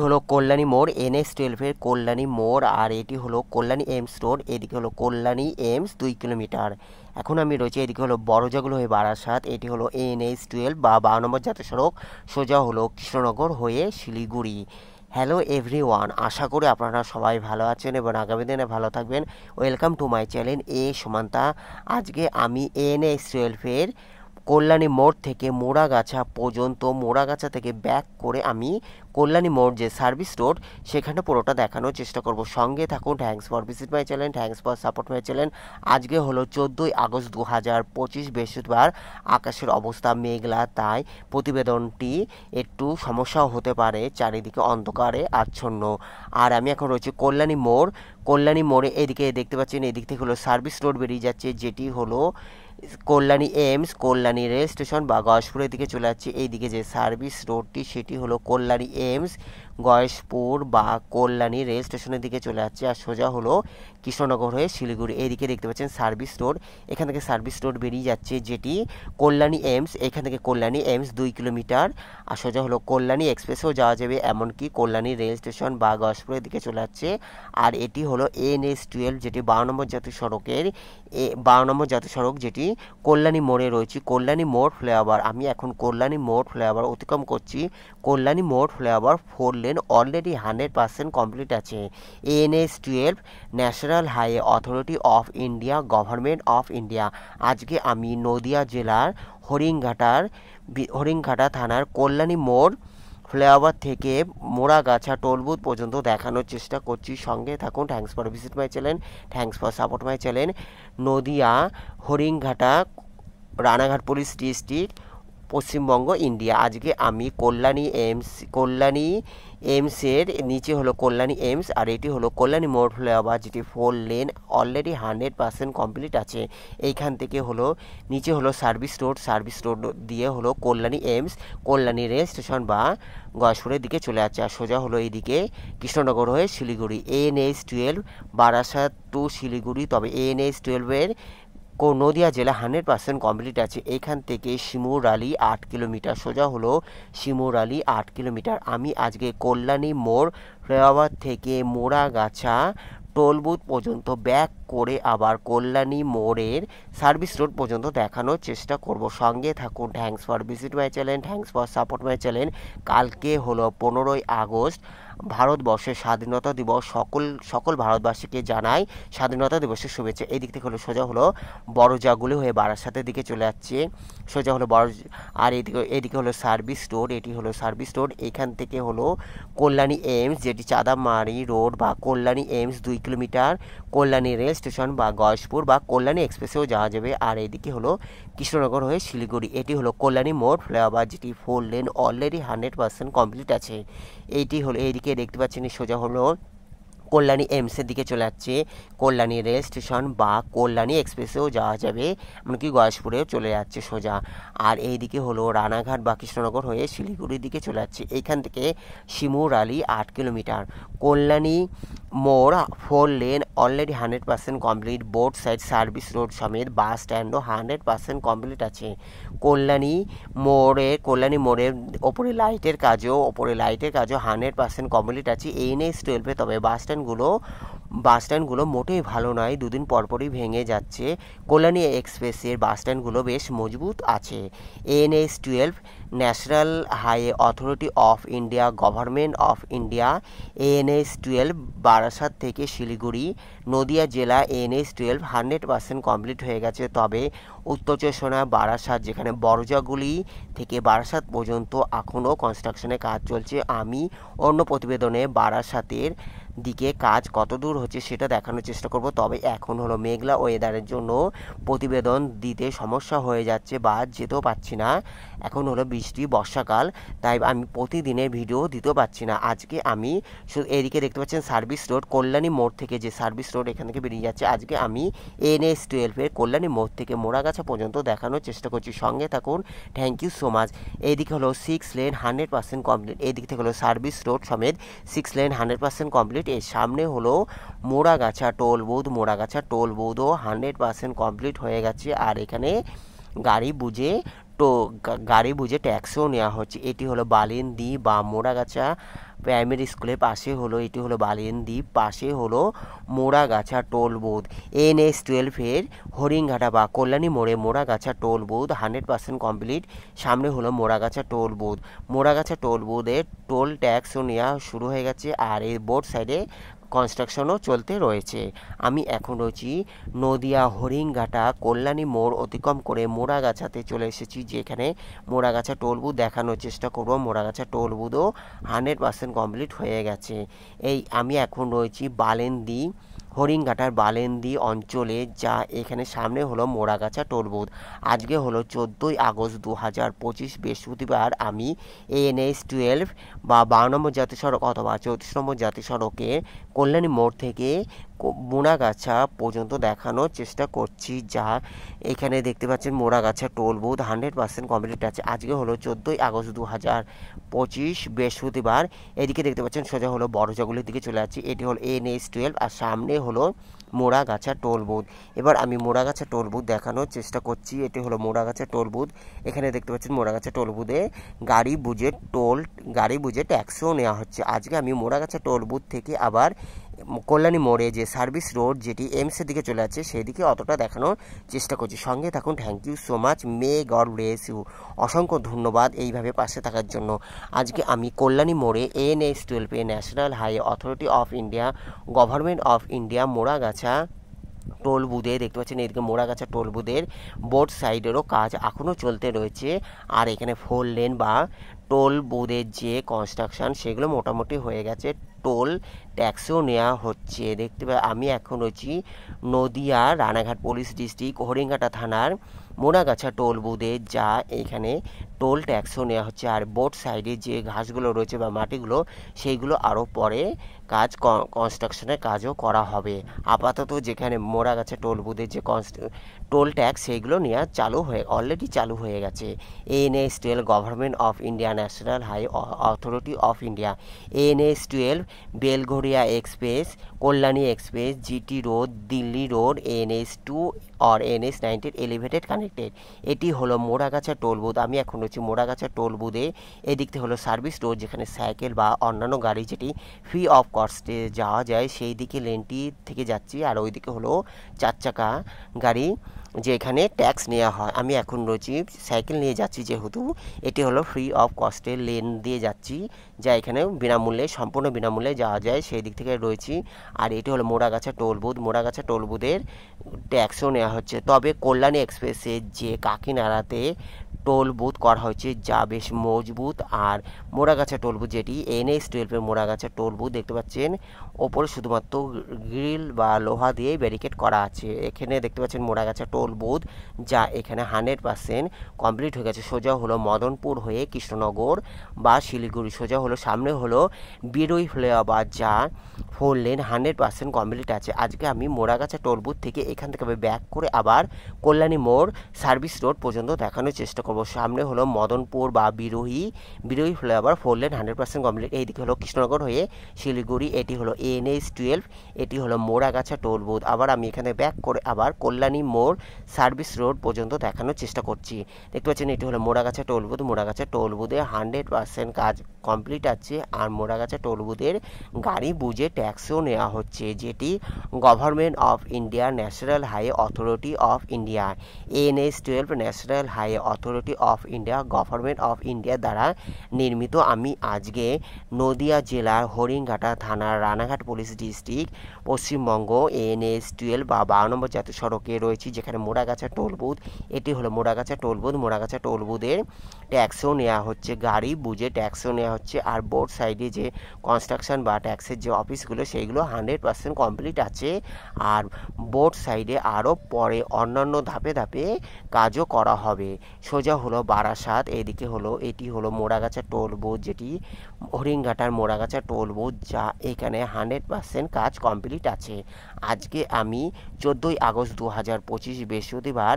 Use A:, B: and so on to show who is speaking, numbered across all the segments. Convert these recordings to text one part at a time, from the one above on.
A: হলো কল্যাণী মোড়, NH-12 কল্যাণী মোড়, আর এটি হলো কল্যাণী এমস রোড। এদিকে হলো কল্যাণী এমস 2 কিলোমিটার। এখন আমি রয়েছে এদিকে হলো বড়জাগুলো হয়ে বারাসাত। এটি হলো NH-12 বা 12 নম্বর জাতীয় সড়ক, সোজা হলো কৃষ্ণনগর হয়ে শিলিগুড়ি। হ্যালো এভরিওয়ান, আশা করি আপনারা সবাই ভালো আছেন এবং আগামী দিনে ভালো থাকবেন। Welcome to my channel Samanta. আজকে আমি NH-12 কল্যাণী মোড় থেকে মোড়াগাছা পর্যন্ত, মোড়াগাছা থেকে ব্যাক করে আমি কল্যাণী মোড় যে সার্ভিস রোড সেখানে পুরোটা দেখানোর চেষ্টা করব। সঙ্গে থাকুন। Thanks for visit my channel, thanks for support my channel. আজকে হলো 14ই আগস্ট 2025 বৃহস্পতিবার। আকাশের অবস্থা মেঘলা, তাই প্রতিবেদনটি একটু সমস্যাও হতে পারে, চারিদিকে অন্ধকারে আচ্ছন্ন। আর আমি এখন রয়েছে কল্যাণী মোড়। কল্যাণী মোড়ে এদিকে দেখতে পাচ্ছেন, এদিক থেকে হলো সার্ভিস রোড বেরিয়ে যাচ্ছে, যেটি হলো Kalyani AIIMS, Kalyani rail station বা গয়েশপুরের দিকে চলে যাচ্ছে। এইদিকে যে সার্ভিস রোডটি সেটি হলো কল্যাণী এমস, গয়েশপুর বা কল্যাণী রেল স্টেশনের দিকে চলে যাচ্ছে, আর সোজা হলো কৃষ্ণনগর হয়ে শিলিগুড়ি। এইদিকে দেখতে পাচ্ছেন সার্ভিস রোড, এখান থেকে সার্ভিস রোড বেরিয়ে যাচ্ছে, যেটি কল্যাণী এমস। এখান থেকে কল্যাণী এমস 2 কিলোমিটার, আর সোজা হলো কল্যাণী এক্সপ্রেসেও যাওয়া যাবে, এমনকি কল্যাণী রেল স্টেশন বা গয়েশপুরের দিকে চলে যাচ্ছে। আর এটি হলো NH-12, যেটি 12 নম্বর জাতীয় সড়কের 12 নম্বর জাতীয় সড়ক, যেটি কল্যাণী মোড়ে রয়েছে। কল্যাণী মোড় ফ্লাইওভার, আমি এখন কল্যাণী মোড় ফ্লাইওভার অতিক্রম করছি। কল্যাণী মোড় ফ্লাইওভার 4 লেন অলরেডি 100% কমপ্লিট আছে। NH-12 national highway authority of India, government of India. আজকে আমি নদিয়া জেলার হরিণঘাটা থানার কল্যাণী মোড় ফ্লাইওভার থেকে মোড়াগাছা টোল বুথ পর্যন্ত দেখানোর চেষ্টা করছি। সঙ্গে থাকুন। Thanks for visit my channel, thanks for support my channel. Nadia, Haringhata, Ranaghat police district, Paschimbanga, India. আজকে আমি কল্যাণী এমসের নিচে হলো কল্যাণী এমস, আর এটি হলো কল্যাণী মোড় ফ্লাইওভার, যেটি 4 লেন অলরেডি 100% কমপ্লিট আছে। এইখান থেকে হলো নিচে হলো সার্ভিস রোড দিয়ে হলো Kalyani AIIMS, Kalyani rail station বা গয়েশপুরের দিকে চলে যাচ্ছে, আর সোজা হলো এইদিকে কৃষ্ণনগর হয়ে শিলিগুড়ি। NH-12 Barasat two Siliguri. তবে NH-12 নদিয়া জেলা 100% কমপ্লিট আছে। এইখান থেকে শিমুরালি 8 কিলোমিটার, সোজা হলো শিমুরালি 8 কিলোমিটার। আমি আজকে কল্যাণী মোড় ফ্লাইওভার থেকে মোড়াগাছা টোল বুথ পর্যন্ত ব্যাক করে আবার কল্যাণী মোড়ের সার্ভিস রোড পর্যন্ত দেখানোর চেষ্টা করব। সঙ্গে থাকুন। Thanks for visit my channel, thanks for support my channel. কালকে হলো 15ই আগস্ট, ভারতবর্ষের স্বাধীনতা দিবস। সকল ভারতবাসীকে জানাই স্বাধীনতা দিবসের শুভেচ্ছা। এই দিক থেকে হলো সোজা হলো বড়জাগুলি হয়ে বারাসাতের দিকে চলে যাচ্ছে, সোজা হলো আর এদিকে হলো সার্ভিস রোড, এটি হলো সার্ভিস রোড। এখান থেকে হলো কল্যাণী এমস, যেটি চাঁদামারি রোড বা Kalyani AIIMS 2 kilometre, Kalyani rail station বা গয়েশপুর বা কল্যাণী এক্সপ্রেসেও যাওয়া যাবে। আর এদিকে হলো কৃষ্ণনগর হয়ে শিলিগুড়ি। এটি হলো কল্যাণী মোড় ফ্লাইওভার, যেটি 4 লেন অলরেডি 100% কমপ্লিট আছে। এইটি হলো এইদিকে দেখতে পাচ্ছেন, সোজা হলো কল্যাণী এমসের দিকে চলে যাচ্ছে, কল্যাণী রেল স্টেশন বা কল্যাণী এক্সপ্রেসেও যাওয়া যাবে, এমনকি গয়েশপুরেও চলে যাচ্ছে সোজা। আর এইদিকে হলো রানাঘাট বা কৃষ্ণনগর হয়ে শিলিগুড়ির দিকে চলে যাচ্ছে। এইখান থেকে শিমুরালি 8 কিলোমিটার। কল্যাণী মোড় 4 lane already 100% complete, both side service road সমেত বাস স্ট্যান্ডও 100% কমপ্লিট আছে। কল্যাণী মোড়ের ওপরে লাইটের কাজও 100% কমপ্লিট আছে। NH-12 তবে বাস স্ট্যান্ডগুলো মোটেই ভালো নয়, দুদিন পরপরই ভেঙে যাচ্ছে। কল্যাণী এক্সপ্রেসের বাস স্ট্যান্ডগুলো বেশ মজবুত আছে। NH-12 national highway authority of India, government of India. NH-12 Barasat থেকে শিলিগুড়ি, নদিয়া জেলা। NH-12 100% কমপ্লিট হয়ে গেছে, তবে উত্তর চব্বিশ পরগনা বারাসাত, যেখানে বড়জাগুলি থেকে বারাসাত পর্যন্ত এখনও কনস্ট্রাকশনের কাজ চলছে। আমি অন্য প্রতিবেদনে বারাসাতের দিকে কাজ কত দূর হচ্ছে সেটা দেখানোর চেষ্টা করব। তবে এখন হলো মেঘলা ওয়েদারের জন্য প্রতিবেদন দিতে সমস্যা হয়ে যাচ্ছে বা যেতেও পাচ্ছি না। এখন হলো বৃষ্টি, বর্ষাকাল, তাই আমি প্রতিদিনের ভিডিও দিতেও পাচ্ছি না। আজকে আমি এদিকে দেখতে পাচ্ছেন সার্ভিস রোড, কল্যাণী মোড় থেকে যে সার্ভিস রোড এখান থেকে বেরিয়ে যাচ্ছে। আজকে আমি NH-12 কল্যাণী মোড় থেকে মোড়াগাছা পর্যন্ত দেখানোর চেষ্টা করছি। সঙ্গে থাকুন। Thank you so much. এইদিকে হলো 6 লেন 100% কমপ্লিট। এদিক থেকে হলো সার্ভিস রোড সমেত 6 লেন 100% কমপ্লিট। এর সামনে হলো মোড়াগাছা টোল বুথও 100% কমপ্লিট হয়ে গেছে। আর এখানে গাড়ি বুঝে তো গাড়ি বুঝে ট্যাক্সও নেওয়া হচ্ছে। এটি হলো বালিয়ানদ্বীপ বা মোড়াগাছা প্রাইমারি স্কুলের পাশে হলো, এটি হলো বালিয়ানদ্বীপ, পাশে হলো Moragachha toll booth. NH-12 Haringhata বা কল্যাণী মোড়ে মোড়াগাছা টোল বুথ 100% কমপ্লিট। সামনে হলো Moragachha toll booth. Moragachha toll বুথের টোল ট্যাক্সও নেওয়া শুরু হয়ে গেছে, আর এই বোর্ড সাইডে কনস্ট্রাকশনও চলতে রয়েছে। আমি এখন রয়েছি নদিয়া হরিণঘাটা কল্যাণী মোড় অতিক্রম করে মোড়াগাছাতে চলে এসেছি, যেখানে মোড়াগাছা টোল বুথ দেখানোর চেষ্টা করব। মোড়াগাছা টোল বুথও 100% কমপ্লিট হয়ে গেছে। আমি এখন রয়েছি বালেন্দি, হরিণঘাটার বালেন্দি অঞ্চলে, যা এখানে সামনে হলো মোড়াগাছা টোল বুথ। আজকে হলো 14ই আগস্ট 2025 বৃহস্পতিবার। আমি NH-12 বা 12 নম্বর জাতীয় সড়ক অথবা 34 নম্বর জাতীয় সড়কে কল্যাণী মোড় থেকে মোড়াগাছা পর্যন্ত দেখানোর চেষ্টা করছি, যা এখানে দেখতে পাচ্ছেন মোড়াগাছা টোল বুথ 100% কমপ্লিট আছে। আজকে হলো 14ই আগস্ট 2025 বৃহস্পতিবার। এদিকে দেখতে পাচ্ছেন সোজা হলো বড়জাগুলির দিকে চলে যাচ্ছি। এটি হলো NH-12 আর সামনে হলো মোড়াগাছা টোল বুথ। এবার আমি মোড়াগাছা টোল বুথ দেখানোর চেষ্টা করছি। এটি হলো মোড়াগাছা টোল বুথ। এখানে দেখতে পাচ্ছেন মোড়াগাছা টোল বুথে গাড়ি বুঝে ট্যাক্সও নেওয়া হচ্ছে। আজকে আমি মোড়াগাছা টোল বুথ থেকে আবার কল্যাণী মোড়ে যে সার্ভিস রোড যেটি এমসের দিকে চলে যাচ্ছে সেই দিকে অতটা দেখানোর চেষ্টা করছি। সঙ্গে থাকুন। Thank you so much. May God bless you. অসংখ্য ধন্যবাদ এইভাবে পাশে থাকার জন্য। আজকে আমি কল্যাণী মোড়ে NH-12 national highway authority of India, government of India Moragachha toll বুথে দেখতে পাচ্ছেন। এদিকে মোড়াগাছা টোল বুথের বোর্ড সাইডেরও কাজ এখনও চলতে রয়েছে, আর এখানে 4 লেন বা টোল বুথের যে কনস্ট্রাকশন সেগুলো মোটামুটি হয়ে গেছে। টোল ট্যাক্সও নেওয়া হচ্ছে। দেখতে পাই আমি এখন রয়েছি নদিয়া রানাঘাট পুলিশ ডিস্ট্রিক্ট হরিণঘাটা থানার মোড়াগাছা টোল বুথে, যা এখানে টোল ট্যাক্সও নেওয়া হচ্ছে। আর বোর্ড সাইডে যে ঘাসগুলো রয়েছে বা মাটিগুলো সেইগুলো আরও পরে কনস্ট্রাকশনের কাজও করা হবে। আপাতত যেখানে মোড়াগাছা টোল বুথের যে টোল ট্যাক্স সেইগুলো নেওয়া অলরেডি চালু হয়ে গেছে। NH-12 government of India national highway authority of India, NH-12 Belgharia express, Kalyani express, GT road, Delhi road, NH-2 और NH-19 এলিভেটেড কানেক্টেড। এটি হলো মোড়াগাছা টোল বুথ। আমি এখন রয়েছি মোড়াগাছা টোল বুথে। এদিক থেকে হলো সার্ভিস রোড, যেখানে সাইকেল বা অন্যান্য গাড়ি যেটি ফ্রি অফ কস্টে যাওয়া যায় সেই দিকে লেনটি থেকে যাচ্ছি, আর ওইদিকে হলো 4 চাকা গাড়ি যে এখানে ট্যাক্স নেওয়া হয়। আমি এখন রয়েছি সাইকেল নিয়ে যাচ্ছি, যেহেতু এটি হলো ফ্রি অফ কস্টের লেন দিয়ে যাচ্ছি, যা এখানে সম্পূর্ণ বিনামূল্যে যাওয়া যায় সেই দিক থেকে রয়েছি। আর এটি হলো Moragachha toll booth. Moragachha toll বুথের ট্যাক্সও নেওয়া হচ্ছে। তবে কল্যাণী এক্সপ্রেসের যে কাকিনাড়াতে টোল বুথ করা হয়েছে যা বেশ মজবুত, আর মোড়াগাছা টোল বুথ যেটি NH-12 মোড়াগাছা টোল বুথ দেখতে পাচ্ছেন ওপরে শুধুমাত্র গ্রিল বা লোহা দিয়ে ব্যারিকেড করা আছে। এখানে দেখতে পাচ্ছেন মোড়াগাছা টোল বুথ, যা এখানে 100% কমপ্লিট হয়ে গেছে। সোজা হলো মদনপুর হয়ে কৃষ্ণনগর বা শিলিগুড়ি, সোজা হলো সামনে হলো বিরোই ফ্লাইওভার, যা 4 লেন 100% কমপ্লিট আছে। আজকে আমি মোড়াগাছা টোল বুথ থেকে এখান থেকে ব্যাক করে আবার কল্যাণী মোড় সার্ভিস রোড পর্যন্ত দেখানোর চেষ্টা করব। সামনে হলো মদনপুর বা বিরোহী ফ্লাইওভার 4 লেন 100% কমপ্লিট। এইদিকে হলো কৃষ্ণনগর হয়ে শিলিগুড়ি। এটি হলো NH-12, এটি হলো মোড়াগাছা টোল বুথ। আবার আমি এখানে ব্যাক করে আবার কল্যাণী মোড় সার্ভিস রোড পর্যন্ত দেখানোর চেষ্টা করছি। দেখতে পাচ্ছেন এটি হলো Moragachha toll booth. Moragachha toll বুথে 100% কাজ কমপ্লিট আছে, আর মোড়াগাছা টোল বুথের গাড়ি বুঝে ট্যাক্সও নেওয়া হচ্ছে, যেটি government of India national highway authority of India, NH-12 national highway authority of India, government of India দ্বারা নির্মিত। আমি আজকে নদিয়া জেলার হরিণঘাটা থানার Ranaghat police district Paschimbanga NH-12 বা 12 নম্বর জাতীয় সড়কে রয়েছি, যেখানে মোড়াগাছা টোল বুথ। এটি হলো Moragachha toll booth. Moragachha toll বুথের ট্যাক্সও নেওয়া হচ্ছে, গাড়ি বুঝে ট্যাক্সও নেওয়া হচ্ছে। আর বোর্ড সাইডে যে কনস্ট্রাকশন বা ট্যাক্সের যে অফিসগুলো সেইগুলো 100% কমপ্লিট আছে, আর বোর্ড সাইডে আরও পরে অন্যান্য ধাপে ধাপে কাজও করা হবে। সোজা হলো বারাসাত। এটি হলো মোড়াগাছা টোল বুথ, যেটি হরিণঘাটার মোড়াগাছা টোল বুথ, যা এখানে 100% কাজ কমপ্লিট আছে। আজকে আমি 14ই আগস্ট 2025 বৃহস্পতিবার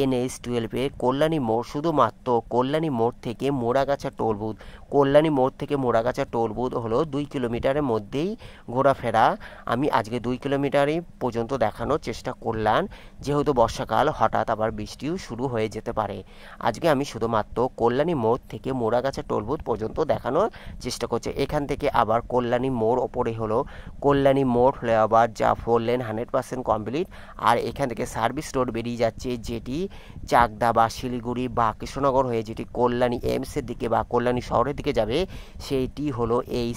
A: NH-12 কল্যাণী মোড়, শুধুমাত্র কল্যাণী মোড় থেকে মোড়াগাছা টোল বুথ, কল্যাণী মোড় থেকে মোড়াগাছা টোল বুথ হলো 2 কিলোমিটারের মধ্যেই ঘোরাফেরা। আমি আজকে 2 কিলোমিটারই পর্যন্ত দেখানোর চেষ্টা করলাম, যেহেতু বর্ষাকাল হঠাৎ আবার বৃষ্টিও শুরু হয়ে যেতে পারে। আজকে আমি শুধুমাত্র কল্যাণী মোড় থেকে মোড়াগাছা টোল বুথ পর্যন্ত দেখানোর চেষ্টা করছি। এখান থেকে আবার কল্যাণী মোড় ওপরে হলো কল্যাণী মোড় ফ্লাইওভার, যা 4 লেন 100% কমপ্লিট। আর এখান থেকে সার্ভিস রোড বেরিয়ে যাচ্ছে, যেটি চাকদা বা শিলিগুড়ি বা কৃষ্ণনগর হয়ে যেটি কল্যাণী এমসের দিকে বা কল্যাণী শহরের দিকে যাবে, সেইটি হলো এই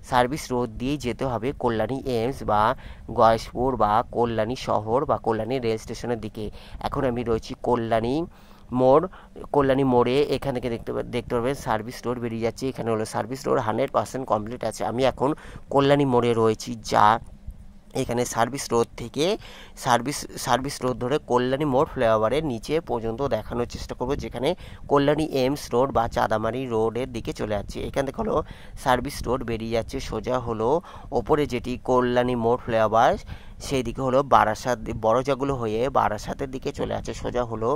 A: সার্ভিস রোড দিয়ে যেতে হবে কল্যাণী এমস বা গয়েশপুর বা কল্যাণী শহর বা কল্যাণী রেল স্টেশনের দিকে। এখন আমি রয়েছি কল্যাণী মোড়ে। এখান থেকে দেখতে পারবেন সার্ভিস রোড বেরিয়ে যাচ্ছে। এখানে হলো সার্ভিস রোড 100% কমপ্লিট আছে। আমি এখন কল্যাণী মোড়ে রয়েছি, যা এখানে সার্ভিস রোড থেকে সার্ভিস রোড ধরে কল্যাণী মোড় ফ্লাইওভারের নিচে পর্যন্ত দেখানোর চেষ্টা করব, যেখানে কল্যাণী এমস রোড বা চাঁদামারি রোডের দিকে চলে যাচ্ছে। এখান থেকে হলো সার্ভিস রোড বেরিয়ে যাচ্ছে, সোজা হলো ওপরে যেটি কল্যাণী মোড় ফ্লাইওভার, সেই দিকে হলো বারাসাত বড়জাগুলো হয়ে বারাসাতের দিকে চলে যাচ্ছে। সোজা হলো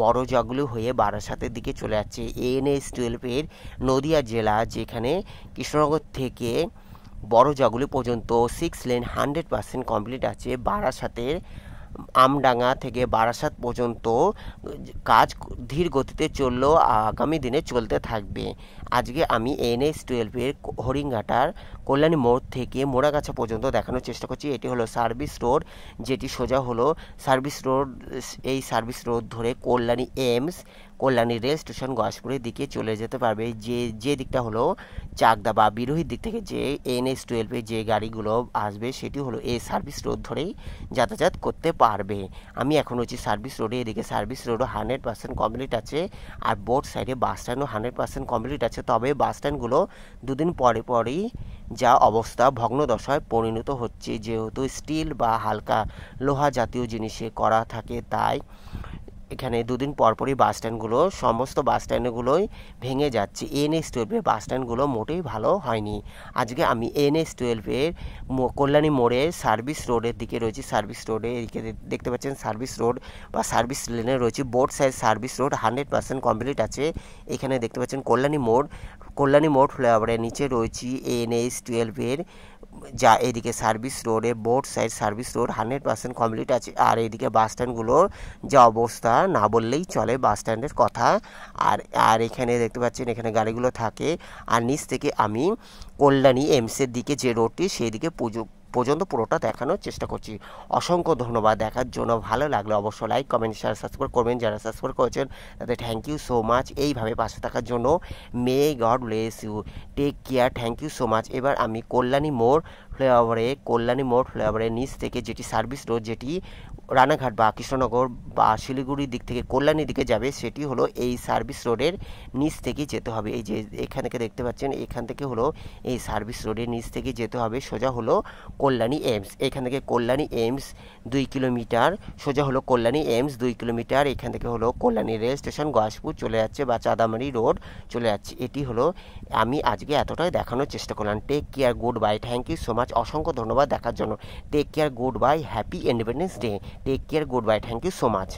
A: বড়জাগুলো হয়ে বারাসাতের দিকে চলে যাচ্ছে। NH-12 নদিয়া জেলা, যেখানে কৃষ্ণনগর থেকে বড়জাগুলি পর্যন্ত 6 লেন 100% কমপ্লিট আছে। বারাসাতের আমডাঙ্গা থেকে বারাসাত পর্যন্ত কাজ ধীর গতিতে চললেও আগামী দিনে চলতে থাকবে। আজকে আমি NH-12 হরিণঘাটার কল্যাণী মোড় থেকে মোড়াগাছা পর্যন্ত দেখানোর চেষ্টা করছি। এটি হলো সার্ভিস রোড, যেটি সোজা হলো এই সার্ভিস রোড ধরে Kalyani AIIMS, Kalyani rail station গয়েশপুরের দিকে চলে যেতে পারবে। যে দিকটা হলো চাকদা বা বিরোহীর দিক থেকে যে NH-12 যে গাড়িগুলো আসবে, সেটি হলো এই সার্ভিস রোড ধরেই যাতায়াত করতে পারবে। আমি এখন হচ্ছি সার্ভিস রোডে। এদিকে সার্ভিস রোডও 100% কমপ্লিট আছে, আর বোর্ড সাইডে বাস স্ট্যান্ডও 100% কমপ্লিট আছে। তবে বাস স্ট্যান্ডগুলো দুদিন পরেই যা অবস্থা ভগ্নদশায় পরিণত হচ্ছে, যেহেতু স্টিল বা হালকা লোহা জাতীয় জিনিসে করা থাকে, তাই এখানে দুদিন পরপরই সমস্ত বাস স্ট্যান্ডগুলোই ভেঙে যাচ্ছে। NH-12 বাস স্ট্যান্ডগুলো মোটেই ভালো হয়নি। আজকে আমি NH-12 কল্যাণী মোড়ে সার্ভিস রোডের দিকে রয়েছি। সার্ভিস রোডে এদিকে দেখতে পাচ্ছেন সার্ভিস রোড বা সার্ভিস লেনে রয়েছে। Board side service road 100% complete আছে। এখানে দেখতে পাচ্ছেন কল্যাণী মোড় ফ্লাইওভারের নিচে রয়েছি NH-12 যা এদিকে সার্ভিস রোডে board side service road 100% complete আছে। আর এইদিকে বাস স্ট্যান্ডগুলোর যা অবস্থা না বললেই চলে বাস স্ট্যান্ডের কথা। আর এখানে দেখতে পাচ্ছেন এখানে গাড়িগুলো থাকে। আর নিচ থেকে আমি কল্যাণী এমসের দিকে যে রোডটি, সেই দিকে পর্যন্ত পুরোটা দেখানোর চেষ্টা করছি। অসংখ্য ধন্যবাদ দেখার জন্য। ভালো লাগলে অবশ্যই লাইক, কমেন্ট, শেয়ার, সাবস্ক্রাইব করবেন। যারা সাবস্ক্রাইব করেছেন তাদের থ্যাংক ইউ সো মাচ। এইভাবে পাশে থাকার জন্য। May God bless you, take care, thank you so much. এবার আমি কল্যাণী মোড় ফ্লাইওভারের নিচ থেকে যেটি সার্ভিস রোড, যেটি রানাঘাট বা কৃষ্ণনগর বা শিলিগুড়ির দিক থেকে কল্যাণীর দিকে যাবে, সেটি হলো এই সার্ভিস রোডের নিচ থেকে যেতে হবে। এই যে এখান থেকে দেখতে পাচ্ছেন, এখান থেকে হলো এই সার্ভিস রোডের নিচ থেকে যেতে হবে। সোজা হলো কল্যাণী এমস। এখান থেকে কল্যাণী এমস 2 কিলোমিটার, সোজা হলো কল্যাণী এমস 2 কিলোমিটার। এখান থেকে হলো কল্যাণী রেল স্টেশন গয়েশপুর চলে যাচ্ছে বা চাঁদামারি রোড চলে যাচ্ছে। এটি হলো আমি আজকে এতটাই দেখানোর চেষ্টা করলাম। Take care, good bye, thank you so much. অসংখ্য ধন্যবাদ দেখার জন্য। Take care, good bye, happy Independence Day. Take care, good bye, thank you so much.